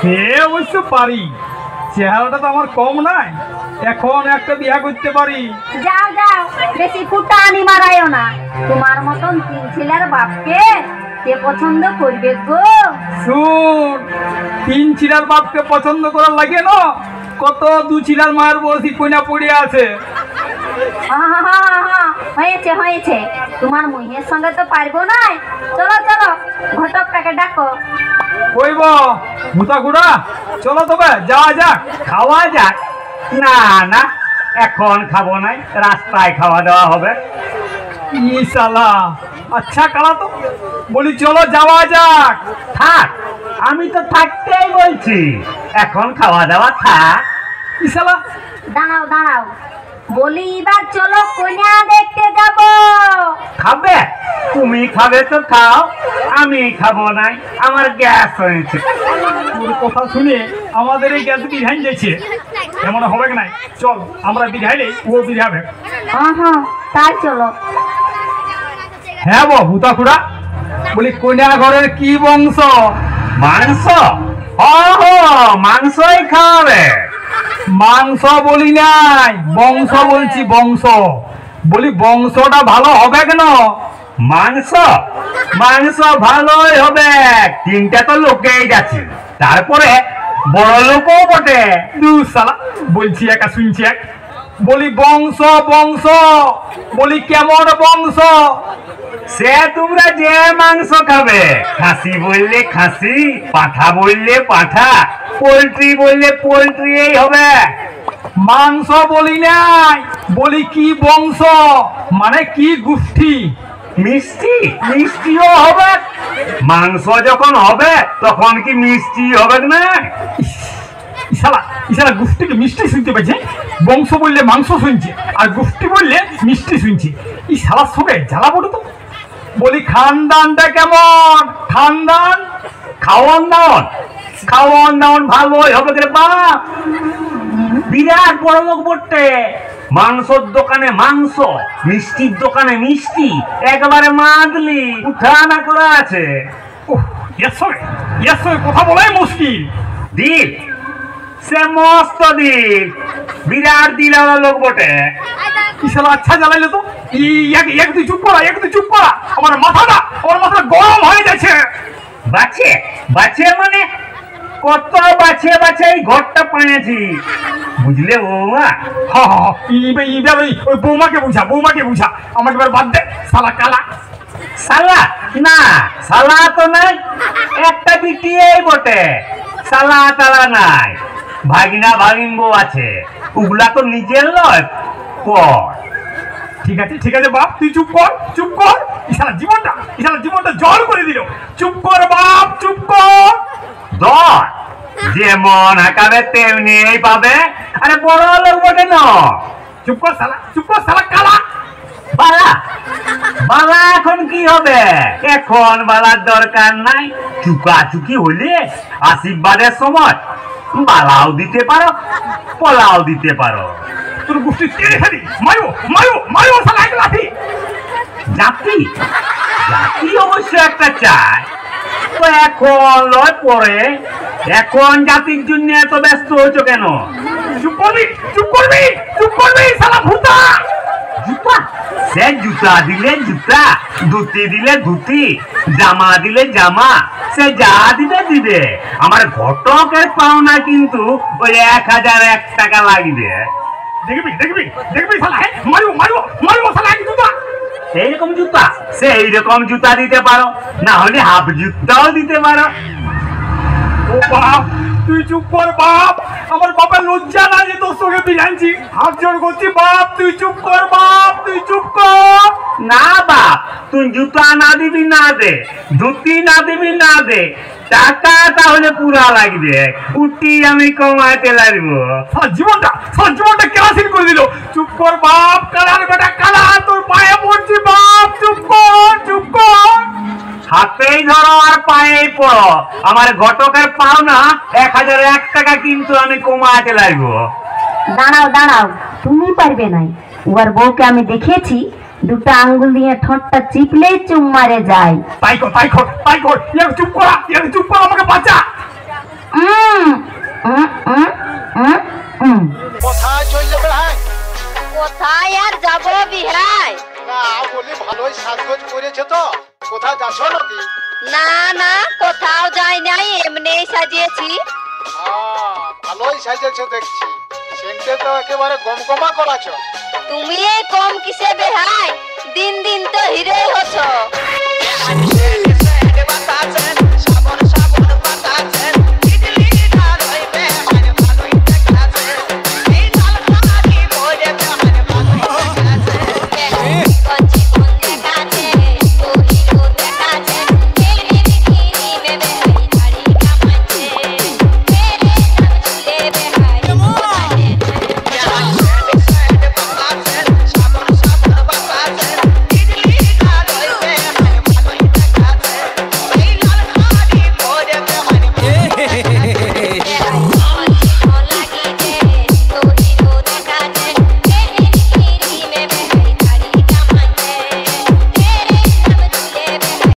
সে অবশ্য পারি, চেহারাটা তো আমার কম নাই, এখন একটা বিয়া করতে পারি। যাও যাও, বেশি ফুটানি মারাইও না। তোমার মতন তিন ছেলের বাপকে কে পছন্দ করবে গো? শুন, তিন ছিলার বাপকে পছন্দ করার লাগে না, কত দু ছিলার মায়ের বসি কইনা পড়ে আছে। হয়েছে হয়েছে, তোমার মুহের সঙ্গে তো পারবো না। চলো চলো, ঘটকটাকে ডাকো। কইব ভূতা গুড়া, চলো তবে যাওয়া যাক, খাওয়া যাক? না না, এখন খাবো নাই, রাস্তায় খাওয়া দাওয়া হবে। ই শালা, আচ্ছা কালা তো বলি চলো যাওয়া যাক। থাক, আমি তো থাকতেই বলছি, এখন খাওয়া দাওয়া থাক। ই শালা, দাঁড়াও দাঁড়াও, বলি এবার চলো কন্যা দেখতে যাব। খাবে? তুমি খাবে তো খাও, আমি খাবো নাই, আমার গ্যাস হয়েছে। তোর কথা শুনে আমাদের এই গ্যাস বিধান যাচ্ছে, এমন হবে নাই। চল আমরা বিধাইলে ও বিধাবে। হ্যাঁ তাই চলো। হ্যাঁ বো ভূতা খুড়া, বলি কন্যা ঘরের কি বংশ? মাংস? মাংসই খাবে। মাংস বলি নাই, বংশ বলছি, বংশ। বলি বংশটা ভালো হবে কেন? মাংস মাংস ভালোই হবে, তিনটা তো লোকেই যাচ্ছে, তারপরে বড় লোকও বটে। দু শালা, বলছি একা শুনছি এক। বলি বংশ বংশ, বলি কেমন বংশ? সে তোমরা যে মাংস খাবে, খাসি বললে খাসি, পাঠা বললে পাঠা, পোল্ট্রি বললে পোল্ট্রি হবে। মাংস বলি নাই, বলি কি বংশ, মানে কি গোষ্ঠী? মিষ্টি? মিষ্টিও হবে। মাংস যখন হবে তখন কি মিষ্টি হবে না? ইশালা ইশালা, গোষ্ঠীকে মিষ্টি শুনতে পাইছে, বংশ বললে মাংস শুনছে, আর গোষ্ঠী বললে মিষ্টি শুনছে। ই শালার সঙ্গে জ্বালা পড়ো তো। বলি খানদানটা কেমন? খানদান? খাওয়ান দাওয়ান? খাওয়ান দাওয়ান ভালোই হবে রে বাপ, বিরাট বড় লোক বটে। মাংসর দোকানে মাংস, মিষ্টির দোকানে মিষ্টি, একেবারে মাদলি উঠানা করা আছে। এর সঙ্গে কথা বলাই মুশকিল। দিল সে মস্ত দিল, বিরাট দিল লোক বটে। ইশালা আচ্ছা জ্বালাইলে তো। এক তুই চুপ করা, চুপ করা, আমার মাথাটা গরম হয়ে যাচ্ছে। বাছে বাছে মানে কত বাছে বাছে এই ঘরটা পাইছি, বুঝলে বৌমা? ওই বৌমাকে বুঝা, আমাকে এবার বাদ দে। শালা কালা। শালা? না, শালা তো নাই, একটা বিটি এই বটে, শালা তালা নাই। ভাগিনা ভাগিন বউ আছে, ওগুলা তো নিজের লয় পর। ঠিক আছে বাপ, তুই চুপ কর। ইশালা জীবনটা জল করে দিল। চুপ কর বাপ, চুপ কর। দর যেমন আকারে তেমনি পাবে। আরে বড় লোক বটে না। চুপ কর শালা কালা। বালা বালা এখন কি হবে? এখন বালার দরকার নাই, চুকাচুকি হলে আশীর্বাদের সময় বালাও দিতে পারো, পলাও দিতে পারো। তোর গোষ্ঠী তেরে ফেলি, মারো শালা এক লাঠি। জাতি জাতি অবশ্য একটা চাই, তো এখন লয় পরে। এখন জাতির জন্য এত ব্যস্ত হয়েছ কেন? চুপ করবি শালা ভূতা। জুতা? সে জুতা দিলে জুতা, ধুতি দিলে ধুতি, জামা দিলে জামা, সে যা দিবে। আমার ঘটকের পাওনা কিন্তু ওই 1001 টাকা লাগবে। দেখবি শালা, মারো শালা এক জুতা। এইরকম জুতা? সেই রকম জুতা দিতে পারো, না হলে হাফ জুতাও দিতে পারো। ও বাপ, তুই চুপ কর বাপ, আমার বাপের লজ্জা না যে তোর সঙ্গে বিধানছি। হাত জোর করছি বাপ, তুই চুপ কর বাপ, তুই চুপ কর। না বাপ, তুই জুতা না দিবি না দে, ধুতি না দিবি না দে, টাকা তাহলে পুরা লাগবে, উঠি আমি কমাইতে লাগবো। সারা জীবনটা কেরাসিন করে দিল। চুপ কর বাপ, কালার বেটা কালা, তোর পায়ে পড়ছি বাপ, চুপ কর। হাতেই ধরো আর পায়েই পড়ো, আমার ঘটকের পাওনা 1001 টাকা কিন্তু আমি কমাইতে লাগবো। দাঁড়াও, তুমি পারবে নাই। ওর বউকে আমি দেখেছি, দুটো আঙ্গুল দিয়ে ঠোঁটটা চিপলেই চুম মারে যায়। তাই কর, চুপ কর, আমাকে বাঁচা। যাচ্ছ নাকি? না না, কোথাও যাই নাই, এমনিই সাজিয়েছি। ভালোই সাজেছ দেখছি, সেন্টে তো একেবারে গমগমা করাছ। তুমি এই কম কিসে বেহাই, দিন দিন তো হিরোই হচ্ছ।